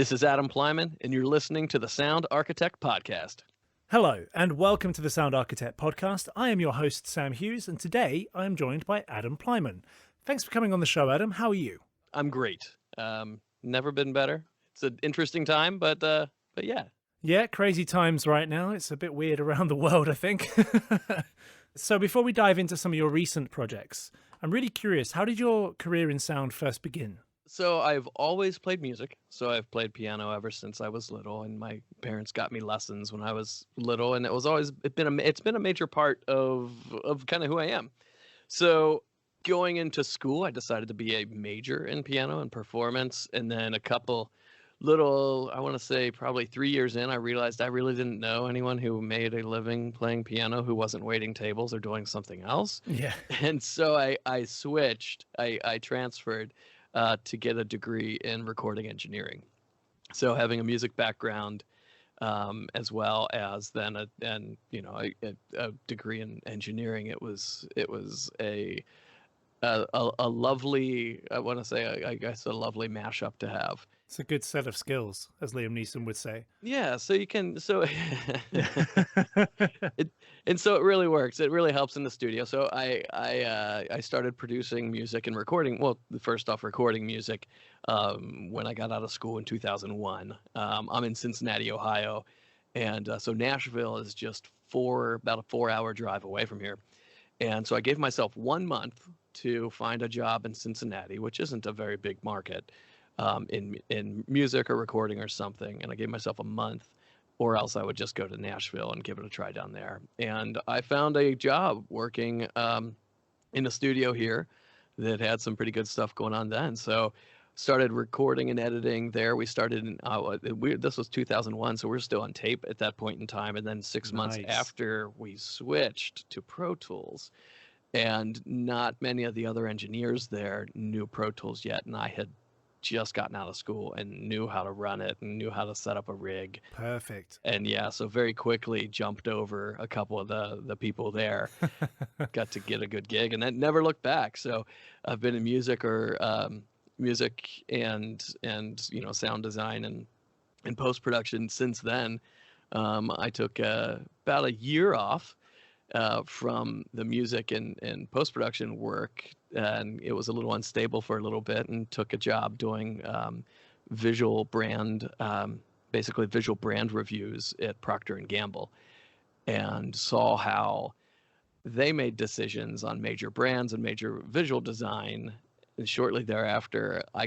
This is Adam Pleiman, and you're listening to the Sound Architect Podcast. Hello, and welcome to the Sound Architect Podcast. I am your host, Sam Hughes, and today I am joined by Adam Pleiman. Thanks for coming on the show, Adam. How are you? I'm great. Never been better. It's an interesting time, but yeah. Yeah, crazy times right now. It's a bit weird around the world, I think. So before we dive into some of your recent projects, I'm really curious, how did your career in sound first begin? So I've always played music. So I've played piano ever since I was little, and my parents got me lessons when I was little, and it's been a major part of kind of who I am. So going into school, I decided to be a major in piano and performance, and then I want to say probably 3 years in, I realized I really didn't know anyone who made a living playing piano who wasn't waiting tables or doing something else. Yeah. And so I switched. I transferred to get a degree in recording engineering. So having a music background, as well as then a degree in engineering, it was a lovely, I want to say, I guess, a lovely mashup to have. It's a good set of skills, as Liam Neeson would say. Yeah, so you can, so so it really works. It really helps in the studio. So I started producing music and recording. Well, first off, recording music when I got out of school in 2001. I'm in Cincinnati, Ohio, and so Nashville is just about a 4-hour drive away from here. And so I gave myself 1 month to find a job in Cincinnati, which isn't a very big market, in music or recording or something. And I gave myself a month, or else I would just go to Nashville and give it a try down there. And I found a job working in a studio here that had some pretty good stuff going on then. So started recording and editing there. We started this was 2001, so we're still on tape at that point in time. And then 6 months after, we switched to Pro Tools. And not many of the other engineers there knew Pro Tools yet, and I had just gotten out of school and knew how to run it and knew how to set up a rig. Perfect. And yeah, so very quickly jumped over a couple of the people there, got to get a good gig, and then never looked back. So I've been in music and sound design and post-production since then. I took about a year off from the music and post-production work, and it was a little unstable for a little bit, and took a job doing visual brand reviews at Procter & Gamble, and saw how they made decisions on major brands and major visual design. And shortly thereafter, I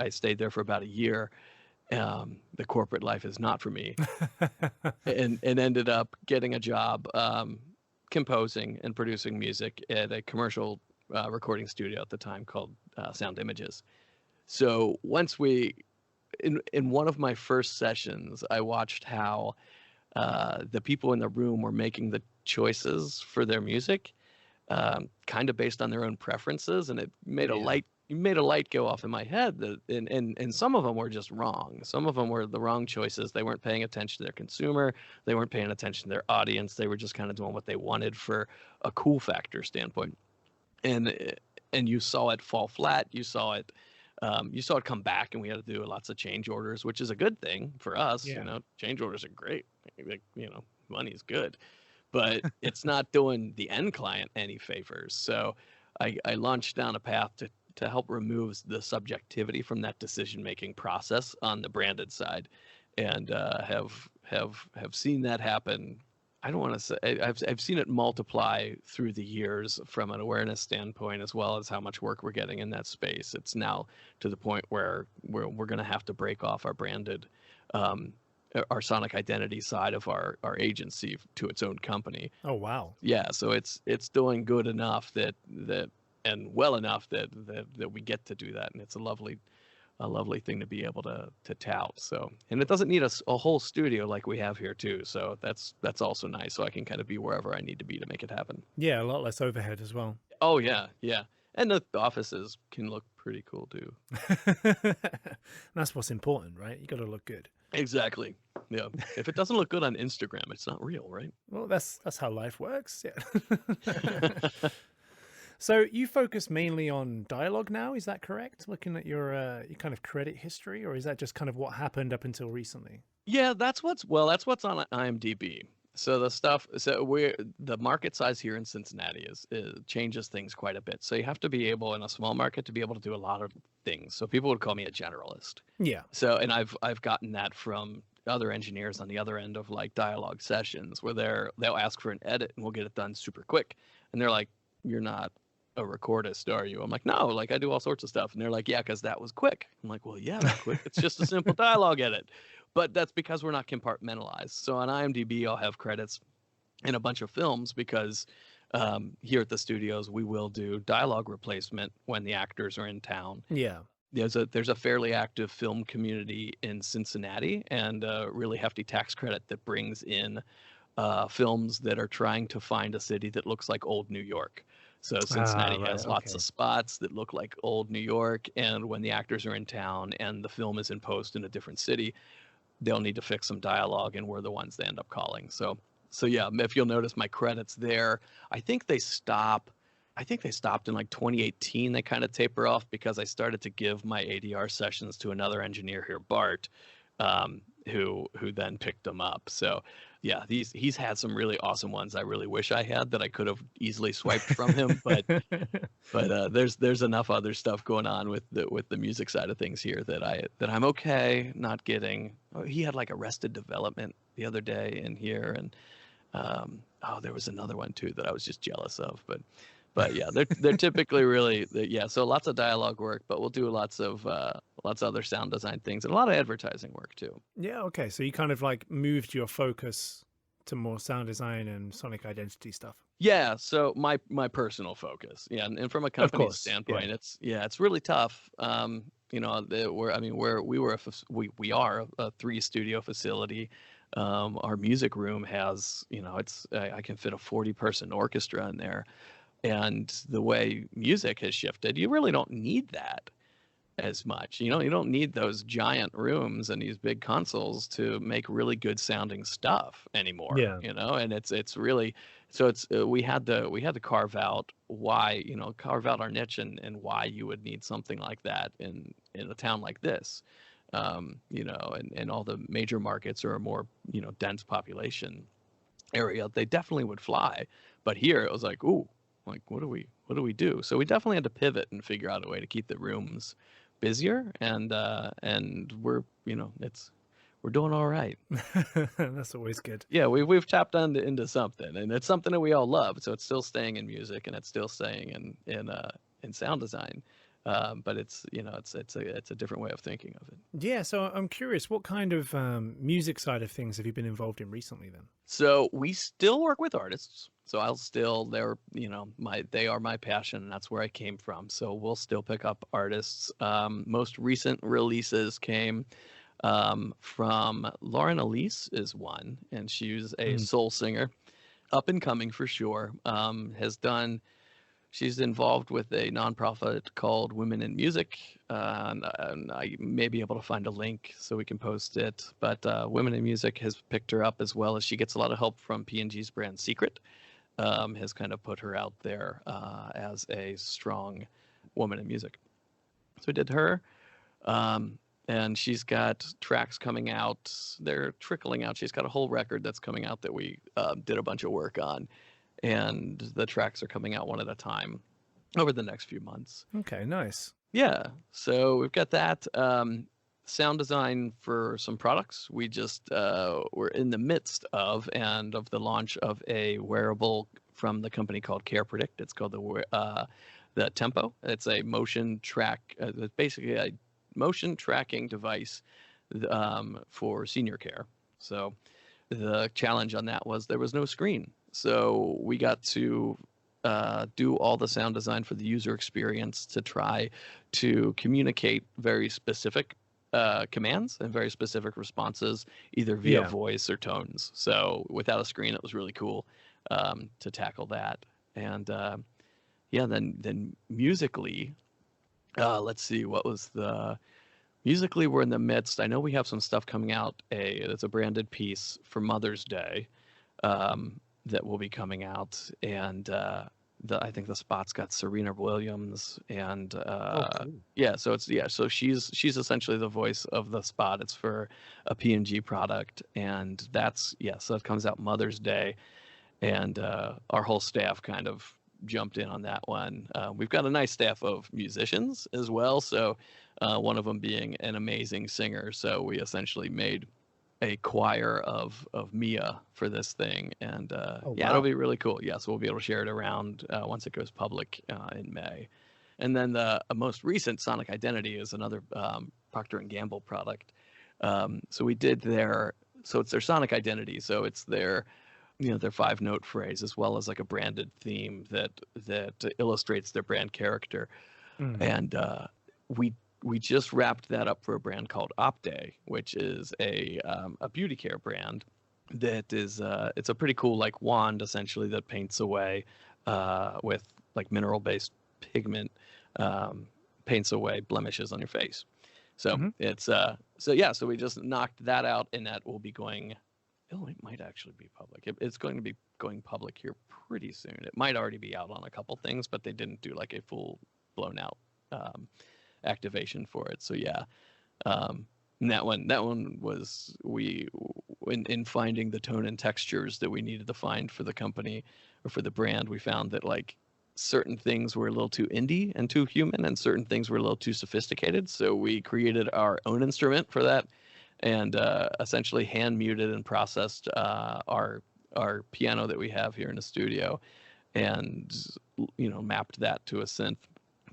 stayed there for about a year. The corporate life is not for me, and ended up getting a job composing and producing music at a commercial recording studio at the time called Sound Images. So once in one of my first sessions, I watched how the people in the room were making the choices for their music, kind of based on their own preferences, and it made a light go off in my head and some of them were just wrong. Some of them were the wrong choices. They weren't paying attention to their consumer. They weren't paying attention to their audience. They were just kind of doing what they wanted for a cool factor standpoint. And you saw it fall flat. You saw it come back, and we had to do lots of change orders, which is a good thing for us. Yeah. Change orders are great. Money's good, but it's not doing the end client any favors. So I launched down a path to help remove the subjectivity from that decision-making process on the branded side, and have seen that happen. I don't want to say I've seen it multiply through the years from an awareness standpoint, as well as how much work we're getting in that space. It's now to the point where we're going to have to break off our branded, our sonic identity side of our agency to its own company. Oh, wow. Yeah, so it's doing good enough that and well enough that we get to do that, and it's a lovely thing to be able to tout. So, and it doesn't need a whole studio like we have here too. So that's also nice. So I can kind of be wherever I need to be to make it happen. Yeah, a lot less overhead as well. Oh yeah, and the offices can look pretty cool too. That's what's important, right? You got to look good. Exactly. Yeah. If it doesn't look good on Instagram, it's not real, right? Well, that's how life works. Yeah. So you focus mainly on dialogue now, is that correct? Looking at your kind of credit history, or is that just kind of what happened up until recently? Yeah, that's what's on IMDb. So the market size here in Cincinnati is changes things quite a bit. So you have to be able in a small market to be able to do a lot of things. So people would call me a generalist. Yeah. So and I've gotten that from other engineers on the other end of like dialogue sessions where they'll ask for an edit and we'll get it done super quick. And they're like, "You're not a recordist, are you?" I'm like, "No, like I do all sorts of stuff." And they're like, "Yeah, because that was quick." I'm like, "Well, yeah, that's quick. It's just a simple dialogue edit." But that's because we're not compartmentalized. So on IMDb, I'll have credits in a bunch of films because here at the studios, we will do dialogue replacement when the actors are in town. Yeah. There's a fairly active film community in Cincinnati and a really hefty tax credit that brings in films that are trying to find a city that looks like old New York. So Ah, Cincinnati right. has lots Okay. of spots that look like old New York, and when the actors are in town and the film is in post in a different city, they'll need to fix some dialogue, and we're the ones they end up calling. So yeah, if you'll notice my credits there, I think they stop. I think they stopped in like 2018. They kind of taper off because I started to give my ADR sessions to another engineer here, Bart, who then picked them up. So yeah, he's had some really awesome ones. I really wish I had that I could have easily swiped from him, but there's enough other stuff going on with the music side of things here that I'm okay not getting. Oh, he had like Arrested Development the other day in here, and oh, there was another one too that I was just jealous of. But yeah, they're typically yeah. So lots of dialogue work, but we'll do lots of other sound design things and a lot of advertising work too. Yeah, okay. So you kind of like moved your focus to more sound design and sonic identity stuff. Yeah, so my personal focus, yeah, and from a Of company course. Yeah. standpoint, it's really tough. We are a three studio facility. Our music room has, I can fit a 40-person orchestra in there, and the way music has shifted, you really don't need that as much. You don't need those giant rooms and these big consoles to make really good sounding stuff anymore, Yeah. and it's really so it's we had to carve out our niche and why you would need something like that in a town like this. And all the major markets are a more, dense population area. They definitely would fly. But here it was like, ooh, like what do we do? So we definitely had to pivot and figure out a way to keep the rooms busier, and we're doing all right. That's always good. Yeah, we've tapped into something, and it's something that we all love. So it's still staying in music, and it's still staying in sound design. But it's a different way of thinking of it. Yeah, so I'm curious, what kind of music side of things have you been involved in recently then? So we still work with artists. So they are my passion, and that's where I came from. So we'll still pick up artists. Most recent releases came from Lauren Elise is one, and she's a Mm. soul singer, up and coming for sure. She's involved with a nonprofit called Women in Music, and I may be able to find a link so we can post it. But Women in Music has picked her up, as well as she gets a lot of help from P&G's brand Secret, has kind of put her out there as a strong woman in music. So we did her. And she's got tracks coming out. They're trickling out. She's got a whole record that's coming out that we did a bunch of work on. And the tracks are coming out one at a time over the next few months. Okay, nice. Yeah. So we've got that. Sound design for some products. We're in the midst of the launch of a wearable from the company called Care Predict. It's called the Tempo. It's a motion track. It's basically a motion tracking device for senior care. So the challenge on that was there was no screen. So we got to do all the sound design for the user experience to try to communicate very specific commands and very specific responses, either via Yeah. voice or tones. So without a screen, it was really cool to tackle that. And then musically, let's see, musically, we're in the midst. I know we have some stuff coming out. It's a branded piece for Mother's Day that will be coming out, and I think the spot's got Serena Williams and Oh, cool. yeah, so so she's essentially the voice of the spot. It's for a P&G product, and so it comes out Mother's Day, and our whole staff kind of jumped in on that one. We've got a nice staff of musicians as well, so one of them being an amazing singer. So we essentially made a choir of Mia for this thing, and Oh, yeah, it'll wow. be really cool. Yeah, so we'll be able to share it around once it goes public in May. And then the most recent Sonic Identity is another Procter and Gamble product. So we did so it's their Sonic Identity. So it's their their 5-note phrase, as well as like a branded theme that illustrates their brand character. Mm. And we just wrapped that up for a brand called Opte, which is a beauty care brand that is it's a pretty cool like wand essentially that paints away with like mineral based pigment, paints away blemishes on your face. So Hmm. it's so we just knocked that out, and that will be going. Oh, it might actually be public. It's going to be going public here pretty soon. It might already be out on a couple things, but they didn't do like a full blown out activation for it. So yeah, and that one was in finding the tone and textures that we needed to find for the company or for the brand. We found that like certain things were a little too indie and too human, and certain things were a little too sophisticated. So we created our own instrument for that, and essentially hand muted and processed our piano that we have here in the studio, and mapped that to a synth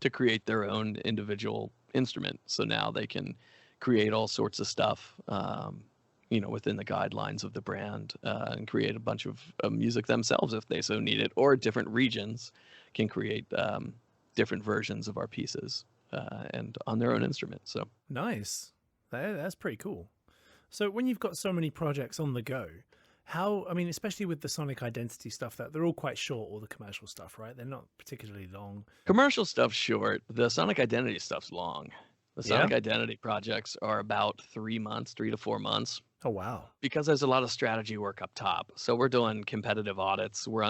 to create their own individual instrument. So now they can create all sorts of stuff, within the guidelines of the brand, and create a bunch of music themselves if they so need it, or different regions can create different versions of our pieces and on their own instrument. So Nice. That's pretty cool. So when you've got so many projects on the go, I mean, especially with the Sonic Identity stuff, that they're all quite short, all the commercial stuff, right? They're not particularly long. commercial stuff's short. The Sonic Identity stuff's long. The Yeah. Sonic Identity projects are about 3 months, 3 to 4 months. Oh, wow. Because there's a lot of strategy work up top. So we're doing competitive audits. We're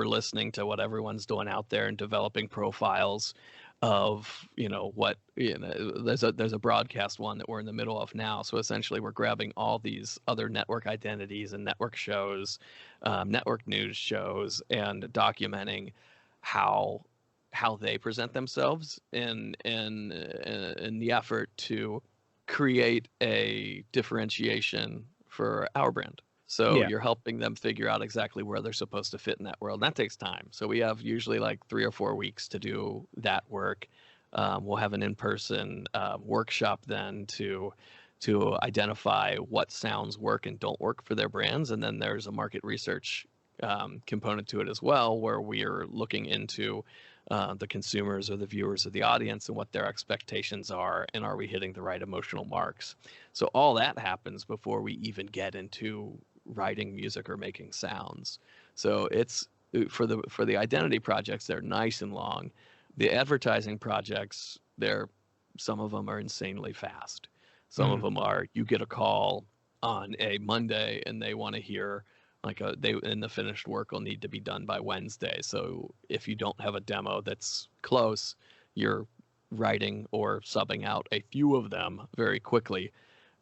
listening to what everyone's doing out there and developing profiles of, there's a broadcast one that we're in the middle of now. So essentially we're grabbing all these other network identities and network shows, network news shows, and documenting how they present themselves in the effort to create a differentiation for our brand. So Yeah. you're helping them figure out exactly where they're supposed to fit in that world. And that takes time. So we have usually like 3 or 4 weeks to do that work. We'll have an in-person workshop then to identify what sounds work and don't work for their brands. And then there's a market research component to it as well, where we are looking into the consumers or the viewers or the audience and what their expectations are, and are we hitting the right emotional marks. So all that happens before we even get into writing music or making sounds. So it's for the identity projects, they're nice and long. The advertising projects, some of them are insanely fast. Some of them are, you get a call on a Monday and they want to hear and the finished work will need to be done by Wednesday. So if you don't have a demo that's close, you're writing or subbing out a few of them very quickly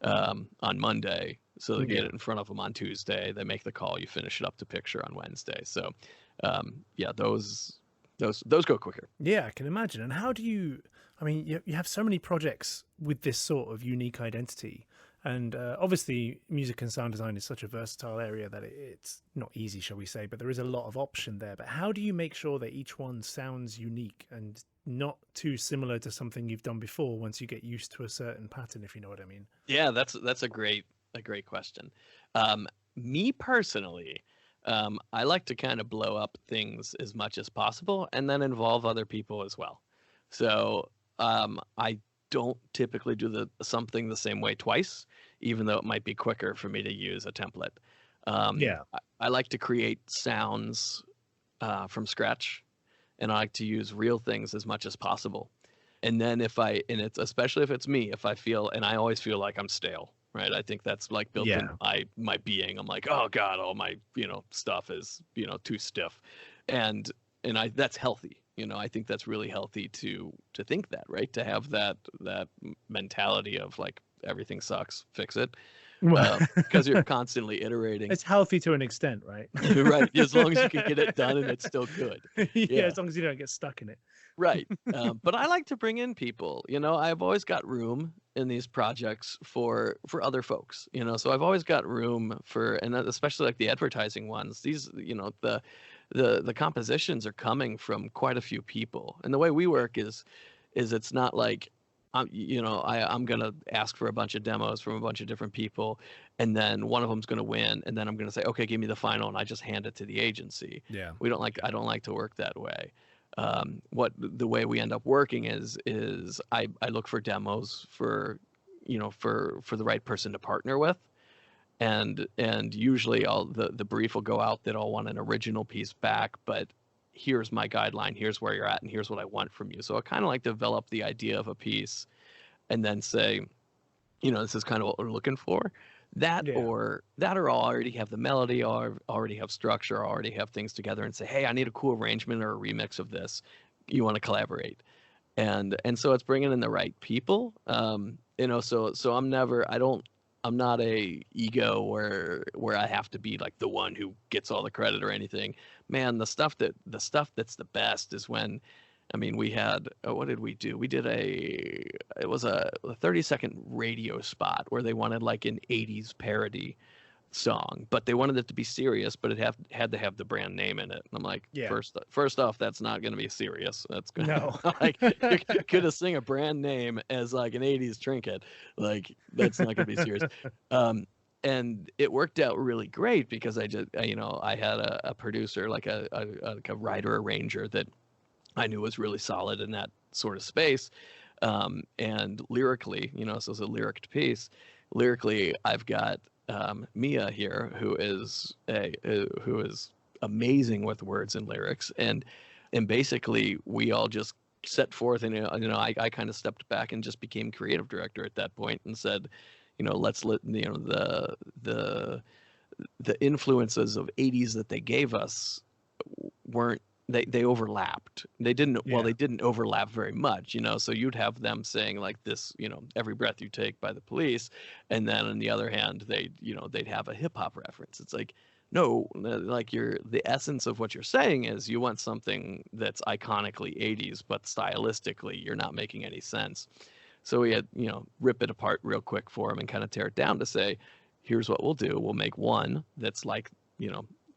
on Monday. So they get it in front of them on Tuesday. They make the call. You finish it up to picture on Wednesday. So those go quicker. Yeah, I can imagine. And how do you? I mean, you have so many projects with this sort of unique identity. And obviously, music and sound design is such a versatile area that it's not easy, shall we say, but there is a lot of option there. But how do you make sure that each one sounds unique and not too similar to something you've done before once you get used to a certain pattern, if you know what I mean? Yeah, that's a great question. Me personally, I like to kind of blow up things as much as possible and then involve other people as well. So I don't typically do something the same way twice, even though it might be quicker for me to use a template. Yeah. I like to create sounds from scratch, and I like to use real things as much as possible. And then it's especially if it's me, if I feel, and I always feel like I'm stale, right? I think that's like built in my being. I'm like, oh God, all my, stuff is, too stiff. And And that's healthy. I think that's really healthy to think that, right? To have that mentality of like everything sucks, fix it, Well, because you're constantly iterating. it's healthy to an extent, right? Right, as long as you can get it done and it's still good. Yeah, Yeah, as long as you don't get stuck in it. right. But I like to bring in people. I've always got room in these projects for other folks. So I've always got room for, and especially like the advertising ones. These, the compositions are coming from quite a few people. And the way we work is it's not like I'm gonna ask for a bunch of demos from a bunch of different people, and then one of them's gonna win, and then I'm gonna say, okay, give me the final, and I just hand it to the agency. Yeah. I don't like to work that way. What the way we end up working is I look for demos for for the right person to partner with, and usually the brief will go out that I'll want an original piece back, but here's my guideline, here's where you're at, and here's what I want from you. So I kind of like develop the idea of a piece and then say, this is kind of what we're looking for. That Yeah. or I'll already have the melody, or already have structure, or already have things together and say, hey, I need a cool arrangement or a remix of this. You want to collaborate? And so it's bringing in the right people. So I'm not a ego where I have to be like the one who gets all the credit or anything. Man, the stuff that's the best is when, I mean, we had, what did we do? We did it was a 30-second radio spot where they wanted like an 80s parody song, but they wanted it to be serious, but it had to have the brand name in it. And I'm like, Yeah. first off, that's not going to be serious. That's gonna, No. like, you're gonna sing a brand name as like an 80s trinket. Like, that's not going to be serious. And it worked out really great because I had a producer, like a writer arranger that I knew was really solid in that sort of space. And lyrically, so it's a lyric piece. Lyrically, I've got Mia here, who is amazing with words and lyrics, and basically we all just set forth, and I kind of stepped back and just became creative director at that point and said, let's let the influences of 80s that they gave us weren't, they overlapped. They didn't, well, they didn't overlap very much, so you'd have them saying like this, Every Breath You Take by the Police, and then on the other hand, they'd have a hip hop reference. It's like, no, like the essence of what you're saying is you want something that's iconically 80s, but stylistically you're not making any sense. So we had, rip it apart real quick for them and kind of tear it down to say, here's what we'll do. We'll make one that's like,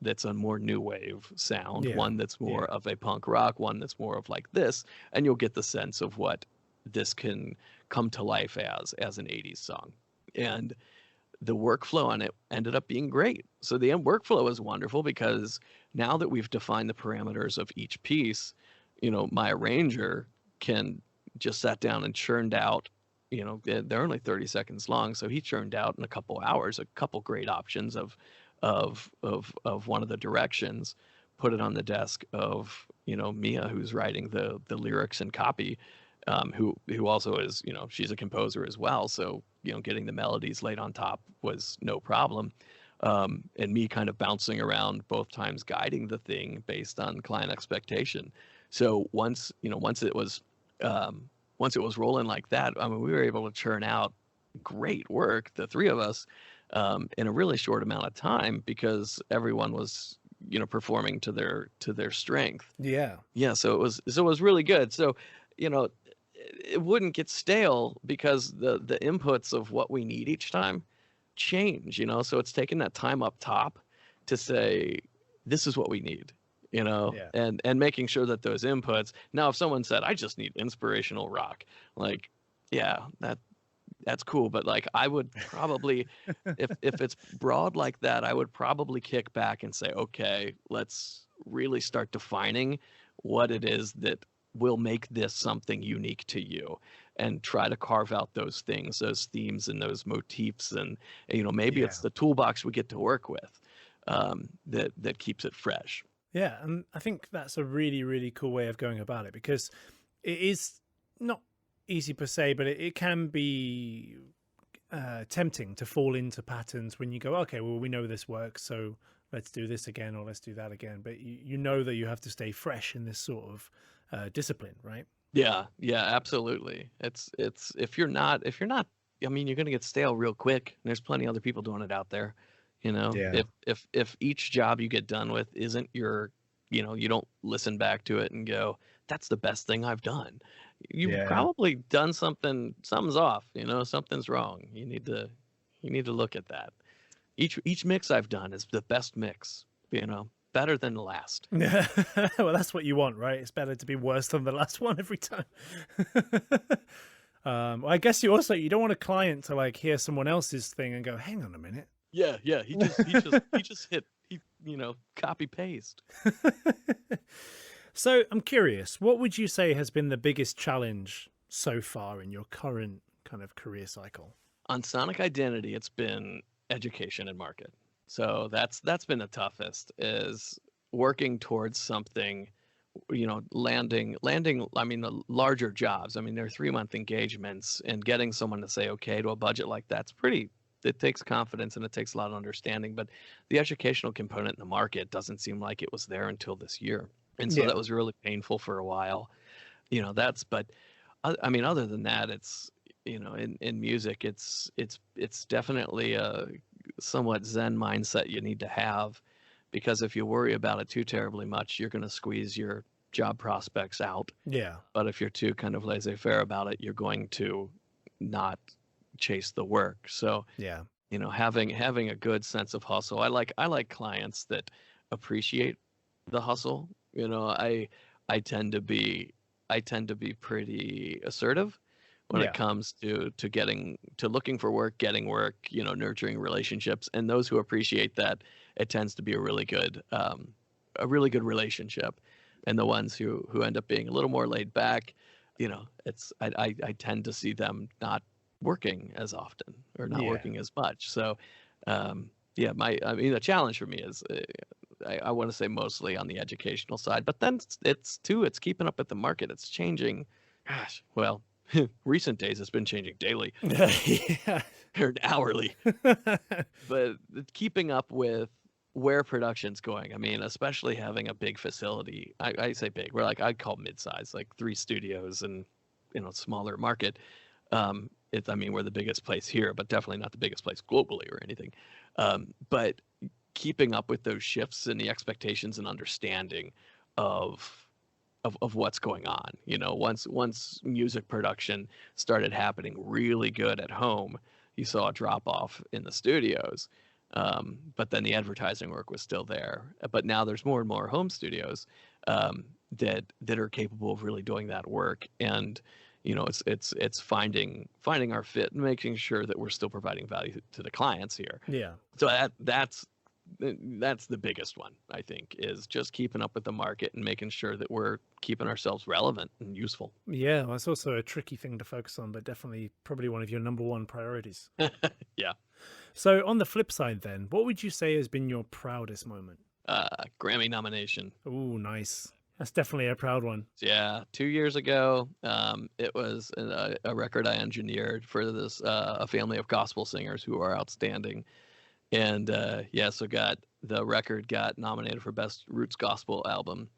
that's a more new wave sound, one that's more of a punk rock, one that's more of like this, and you'll get the sense of what this can come to life as an 80s song. And the workflow on it ended up being great. So the end workflow is wonderful because now that we've defined the parameters of each piece, my arranger can just sat down and churned out, they're only 30 seconds long, so he churned out in a couple hours a couple great options of one of the directions, put it on the desk of Mia, who's writing the lyrics and copy, who also is, she's a composer as well, so getting the melodies laid on top was no problem, and me kind of bouncing around both times, guiding the thing based on client expectation. So once it was rolling like that, I mean, we were able to churn out great work, the three of us, in a really short amount of time, because everyone was performing to their strength. So it was really good. So it wouldn't get stale because the inputs of what we need each time change, so it's taking that time up top to say, this is what we need, and making sure that those inputs. Now, if someone said, I just need inspirational rock, like, that's cool, but like I would probably, if it's broad like that, I would probably kick back and say, okay, let's really start defining what it is that will make this something unique to you, and try to carve out those things, those themes and those motifs, and maybe it's the toolbox we get to work with that keeps it fresh. Yeah, and I think that's a really, really cool way of going about it, because it is not easy per se, but it can be tempting to fall into patterns when you go, okay, well, we know this works, so let's do this again or let's do that again. But you know that you have to stay fresh in this sort of discipline, right? Yeah, yeah, absolutely. It's if you're not, I mean, you're gonna get stale real quick. And there's plenty of other people doing it out there. You know, Yeah. if each job you get done with isn't your, you don't listen back to it and go, that's the best thing I've done. You've Yeah. probably done something's off. Something's wrong. You need to look at that. Each mix I've done is the best mix. Better than the last. Yeah. Well, that's what you want, right? It's better to be worse than the last one every time. I guess you don't want a client to like hear someone else's thing and go, hang on a minute. Yeah, yeah. He just hit copy paste. So I'm curious, what would you say has been the biggest challenge so far in your current kind of career cycle? On Sonic Identity, it's been education and market. So that's been the toughest, is working towards something, landing, I mean, the larger jobs. I mean, they're 3-month engagements, and getting someone to say okay to a budget like that's it takes confidence and it takes a lot of understanding, but the educational component in the market doesn't seem like it was there until this year. And so Yeah. that was really painful for a while. But I mean, other than that, it's, in music, it's definitely a somewhat Zen mindset you need to have, because if you worry about it too terribly much, you're going to squeeze your job prospects out. Yeah. But if you're too kind of laissez-faire about it, you're going to not chase the work. So, Yeah. having a good sense of hustle. I like clients that appreciate the hustle. I tend to be pretty assertive when it Yeah. comes to looking for work, getting work, nurturing relationships, and those who appreciate that, it tends to be a really good relationship. And the ones who end up being a little more laid back, I tend to see them not working as often or not Yeah. working as much. So, yeah, I mean, the challenge for me is, I want to say mostly on the educational side, but then it's keeping up with the market. It's changing. Gosh, well, recent days it's been changing daily Yeah. or hourly, but keeping up with where production's going. I mean, especially having a big facility. I say big. I'd call mid-size, like 3 studios and smaller market. I mean, we're the biggest place here, but definitely not the biggest place globally or anything. But keeping up with those shifts and the expectations and understanding of what's going on. Once music production started happening really good at home, you saw a drop off in the studios. But then the advertising work was still there. But now there's more and more home studios that are capable of really doing that work. And it's finding our fit and making sure that we're still providing value to the clients here. Yeah. So that's the biggest one, I think, is just keeping up with the market and making sure that we're keeping ourselves relevant and useful. Yeah. Well, it's also a tricky thing to focus on, but definitely probably one of your number one priorities. Yeah. So on the flip side then, what would you say has been your proudest moment? Grammy nomination. Oh, nice. That's definitely a proud one. Yeah, 2 years ago, it was a record I engineered for a family of gospel singers who are outstanding. And so the record got nominated for Best Roots Gospel Album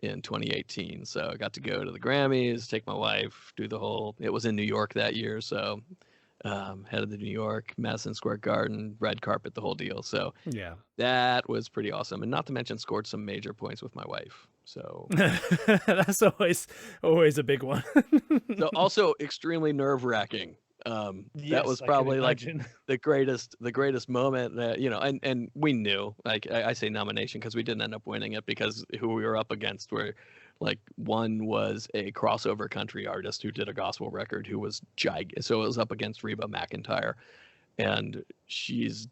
in 2018. So I got to go to the Grammys, take my wife, it was in New York that year. So headed to New York, Madison Square Garden, red carpet, the whole deal. So Yeah. that was pretty awesome. And not to mention scored some major points with my wife. So That's always a big one. so also extremely nerve-wracking. That Yes, was I can probably like imagine. the greatest moment that, and we knew, like, I say nomination because we didn't end up winning it, because who we were up against were, like, one was a crossover country artist who did a gospel record who was giant. So it was up against Reba McEntire, and she's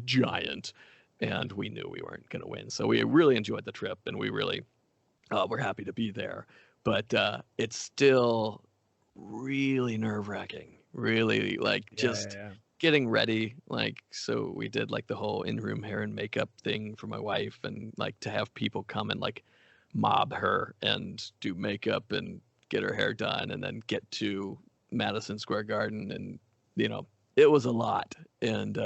giant, and we knew we weren't going to win. So we really enjoyed the trip, and we really we're happy to be there. But it's still really nerve-wracking. Really, like, just Yeah. getting ready. Like, so we did like the whole in-room hair and makeup thing for my wife, and like to have people come and like mob her and do makeup and get her hair done and then get to Madison Square Garden. And it was a lot, and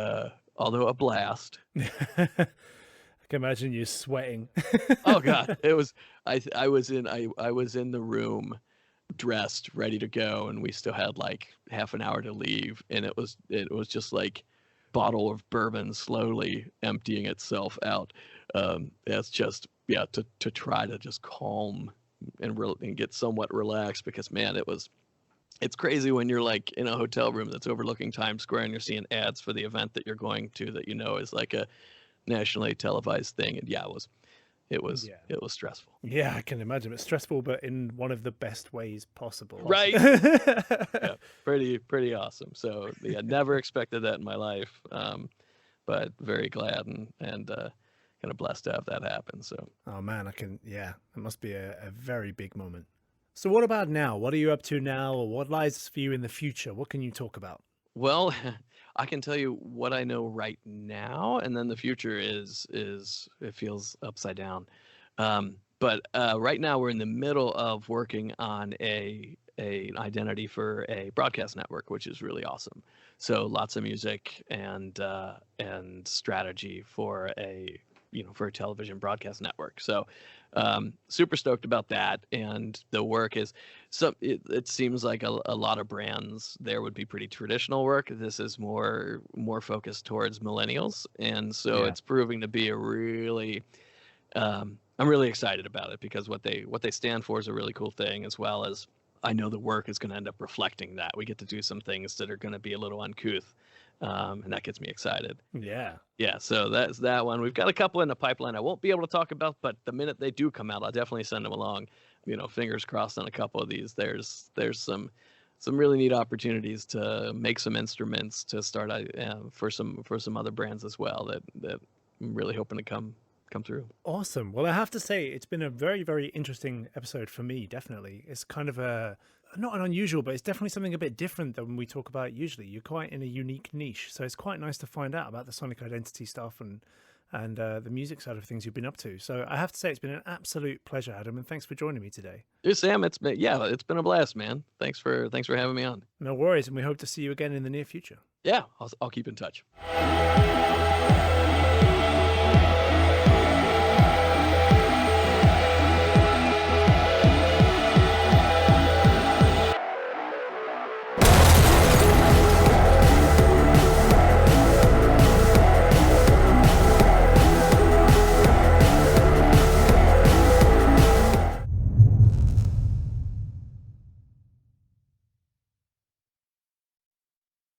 although a blast. I can imagine you sweating. Oh God, it was. I was in the room, dressed, ready to go, and we still had like half an hour to leave, and it was just like bottle of bourbon slowly emptying itself out. It's just to try to just calm and get somewhat relaxed, because man, it's crazy when you're like in a hotel room that's overlooking Times Square and you're seeing ads for the event that you're going to that is like a nationally televised thing. And Yeah. it was stressful. Yeah, I can imagine. It's stressful, but in one of the best ways possible. Right. Yeah, pretty awesome. So yeah, never expected that in my life. But very glad and kind of blessed to have that happen. So Oh man, it must be a very big moment. So what about now? What are you up to now, or what lies for you in the future? What can you talk about? well, I can tell you what I know right now, and then the future is it feels upside down. But right now we're in the middle of working on an identity for a broadcast network, which is really awesome. So lots of music and strategy for for a television broadcast network. So super stoked about that. And the work is it seems like a lot of brands there would be pretty traditional work. This is more focused towards millennials, and so Yeah. it's proving to be a really I'm really excited about it, because what they stand for is a really cool thing, as well as I know the work is going to end up reflecting that. We get to do some things that are going to be a little uncouth, and that gets me excited. Yeah. Yeah, so that's that one. We've got a couple in the pipeline I won't be able to talk about, but the minute they do come out, I'll definitely send them along. Fingers crossed on a couple of these. There's some really neat opportunities to make some instruments to start for some other brands as well that I'm really hoping to come through. Awesome. Well, I have to say, it's been a very, very interesting episode for me, definitely. It's kind of not an unusual, but it's definitely something a bit different than we talk about usually. You're quite in a unique niche. So it's quite nice to find out about the sonic identity stuff and the music side of things you've been up to. So I have to say, it's been an absolute pleasure, Adam, and thanks for joining me today. Dude, Sam, it's been a blast, man. Thanks for having me on. No worries, and we hope to see you again in the near future. Yeah, I'll keep in touch.